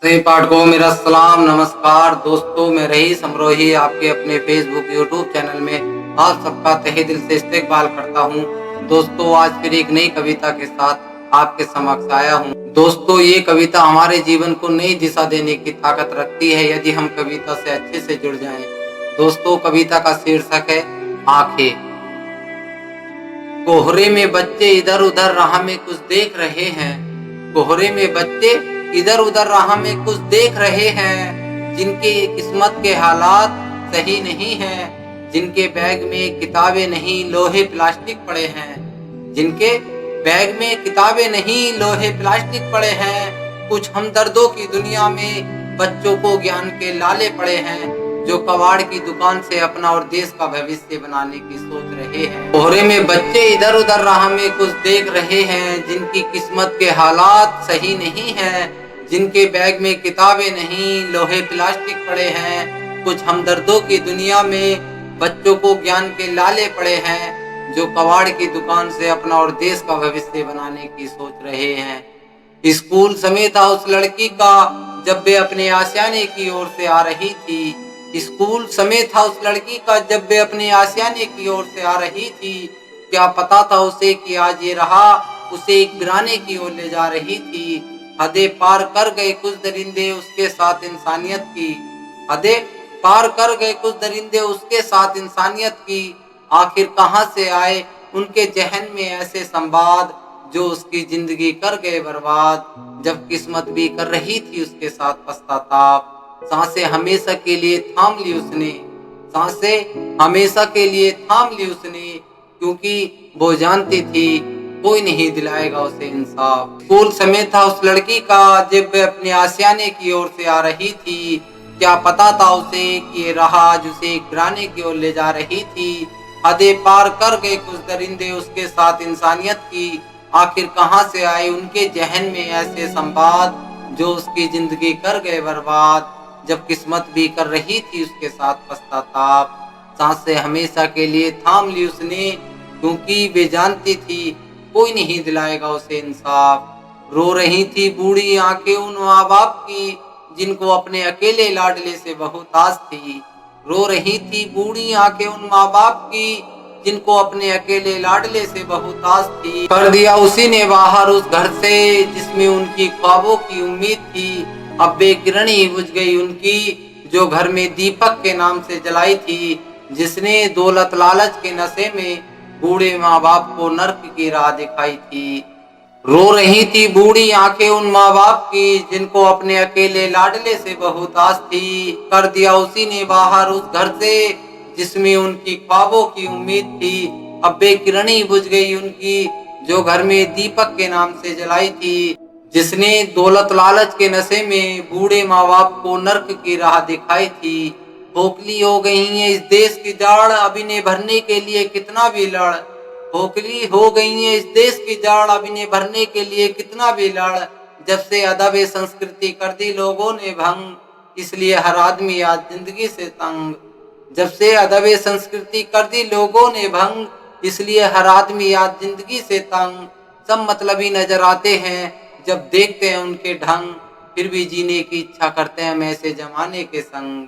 सभी पाठकों मेरा सलाम नमस्कार दोस्तों। मैं रईस अमरोही आपके अपने फेसबुक यूट्यूब चैनल में आप सबका तहे दिल से इस्तकबाल करता हूं। दोस्तों आज फिर एक नई कविता के साथ आपके समक्ष आया हूं। दोस्तों ये कविता हमारे जीवन को नई दिशा देने की ताकत रखती है यदि हम कविता से अच्छे से जुड़ जाएं। दोस्तों कविता का शीर्षक है आंखें। कोहरे में बच्चे इधर उधर राह में कुछ देख रहे हैं। कोहरे में बच्चे इधर उधर राह में कुछ देख रहे हैं। जिनके किस्मत के हालात सही नहीं हैं। जिनके बैग में किताबें नहीं लोहे प्लास्टिक पड़े हैं। जिनके बैग में किताबें नहीं लोहे प्लास्टिक पड़े हैं। कुछ हमदर्दों की दुनिया में बच्चों को ज्ञान के लाले पड़े हैं। जो कबाड़ की दुकान से अपना और देश का भविष्य बनाने की सोच रहे हैं। कोहरे में बच्चे इधर उधर राह में कुछ देख रहे हैं। जिनकी किस्मत के हालात सही नहीं है। जिनके बैग में किताबें नहीं लोहे प्लास्टिक पड़े हैं। कुछ हमदर्दों की दुनिया में बच्चों को ज्ञान के लाले पड़े हैं। जो कबाड़ की दुकान से अपना और देश का भविष्य बनाने की सोच रहे हैं। स्कूल समय था उस लड़की का जब वे अपने आशियाने की ओर से आ रही थी। स्कूल समय था उस लड़की का जब वे अपने आशियाने की ओर से आ रही थी। क्या पता था उसे कि आज ये रहा उसे एक वीराने की ओर ले जा रही थी। हदें पार कर गए कुछ दरिंदे उसके साथ इंसानियत की। हदें पार कर गए कुछ दरिंदे उसके साथ इंसानियत की। आखिर कहां से आए उनके जहन में ऐसे संवाद जो उसकी जिंदगी कर गए बर्बाद। जब किस्मत भी कर रही थी उसके साथ पछताताप। सांसें हमेशा के लिए थाम ली उसने। सांसें हमेशा के लिए थाम ली उसने क्योंकि वो जानती थी कोई नहीं दिलाएगा उसे इंसाफ। स्कूल समय था उस लड़की का जब वे अपने आशियाने की ओर से आ रही थी। क्या पता था उसे कि ये राह आज उसे एक वीराने की ओर ले जा रही थी। हदें पार कर गए कुछ दरिंदे उसके साथ इंसानियत की। आखिर कहां से आए उनके जहन में ऐसे संवाद जो उसकी जिंदगी कर गए बर्बाद। जब किस्मत भी कर रही थी उसके साथ पछताताप। सांसें हमेशा के लिए थाम ली उसने क्योंकि वे जानती थी कोई नहीं दिलाएगा उसे इंसाफ। रो रही थी बूढ़ी आंखें उन माँ बाप की जिनको अपने अकेले लाडले से बहुत आस थी। रो रही थी बूढ़ी आंखें उन माँ बाप की जिनको अपने अकेले लाडले से बहुत आस थी। कर दिया उसी ने बाहर उस घर से जिसमें उनकी ख्वाबों की उम्मीद थी। अब बेकिरण ही बुझ गई उनकी जो घर में दीपक के नाम से जलाई थी। जिसने दौलत लालच के नशे में बूढ़े माँ बाप को नर्क की राह दिखाई थी। रो रही थी बूढ़ी आंखें उन माँ बाप की जिनको अपने अकेले लाडले से बहुत आस थी। कर दिया उसी ने बाहर उस घर से जिसमें उनकी ख्वाबों की उम्मीद थी। अब बेकिरण ही बुझ गई उनकी जो घर में दीपक के नाम से जलाई थी। जिसने दौलत लालच के नशे में बूढ़े माँ बाप को नर्क की राह दिखाई थी। खोखली हो गई है इस देश की जाड़ अब इन्हें भरने के लिए कितना भी लड़। खोखली हो गई है इस देश की जाड़ अब इन्हें भरने के लिए कितना भी लड़। जब से अदब संस्कृति कर दी लोगों ने भंग इसलिए हर आदमी आज जिंदगी से तंग। जब से अदब संस्कृति कर दी लोगों ने भंग इसलिए हर आदमी आज जिंदगी से तंग। सब मतलबी नजर आते हैं जब देखते हैं उनके ढंग फिर भी जीने की इच्छा करते हैं हम ऐसे जमाने के संग।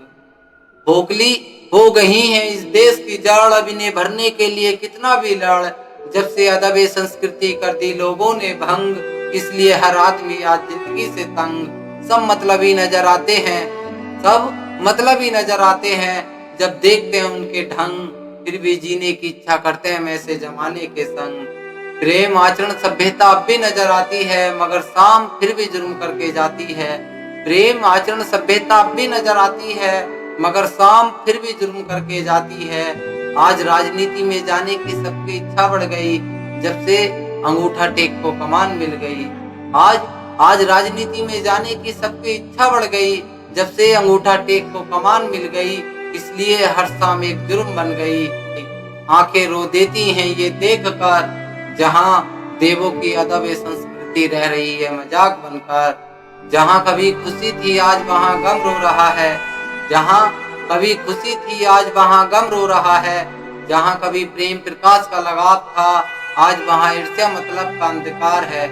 खोखली हो गई है इस देश की जड़ अब इन्हें भरने के लिए कितना भी लड़। जब से अदब संस्कृति कर दी लोगों ने भंग इसलिए हर आदमी आज जिंदगी से तंग। सब मतलबी नजर आते हैं सब मतलबी नजर आते हैं जब देखते हैं उनके ढंग फिर भी जीने की इच्छा करते हैं हम ऐसे जमाने के संग। प्रेम आचरण सभ्यता अब भी नजर आती है मगर शाम फिर भी जुर्म करके जाती है। प्रेम आचरण सभ्यता अब भी नजर आती है मगर शाम फिर भी जुर्म करके जाती है। आज राजनीति में जाने की सबकी इच्छा बढ़ गई जब से अंगूठा टेक को कमान मिल गई। आज राजनीति में जाने की सबकी इच्छा बढ़ गई जब से अंगूठा टेक को कमान मिल गई इसलिए हर शाम एक जुर्म बन गई। आंखें रो देती हैं ये देख कर जहां देवों की अदब संस्कृति रह रही है मजाक बनकर। जहां कभी खुशी थी आज वहां गम रो रहा है। जहां कभी खुशी थी आज वहां गम रो रहा है। जहां कभी प्रेम प्रकाश का लगाव था आज वहां ईर्ष्या मतलब का अंधकार है।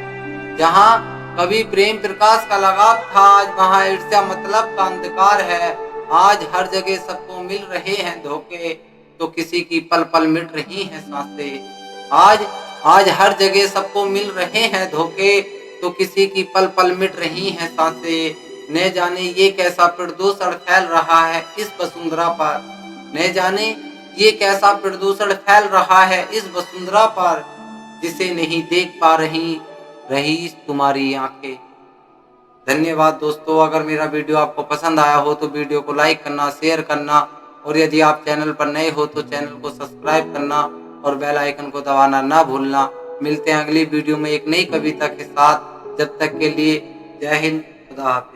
जहां कभी प्रेम प्रकाश का लगाव था, आज वहाँ ईर्ष्या मतलब का अंधकार है। आज हर जगह सबको मिल रहे हैं धोखे, तो किसी की पल पल मिट रही हैं सांसें। आज आज हर जगह सबको मिल रहे हैं धोखे, तो किसी की पल पल मिट रही हैं सांसें। न जाने ये कैसा प्रदूषण फैल रहा है इस वसुंधरा पर, न जाने ये कैसा प्रदूषण फैल रहा है इस वसुंधरा पर, जिसे नहीं देख पा रही तुम्हारी आंखें। धन्यवाद दोस्तों। अगर मेरा वीडियो आपको पसंद आया हो तो वीडियो को लाइक करना, शेयर करना, और यदि आप चैनल पर नए हो तो चैनल को सब्सक्राइब करना और बेल आइकन को दबाना ना भूलना। मिलते हैं अगली वीडियो में एक नई कविता के साथ। जब तक के लिए जय हिंद, खुदा हाफिज।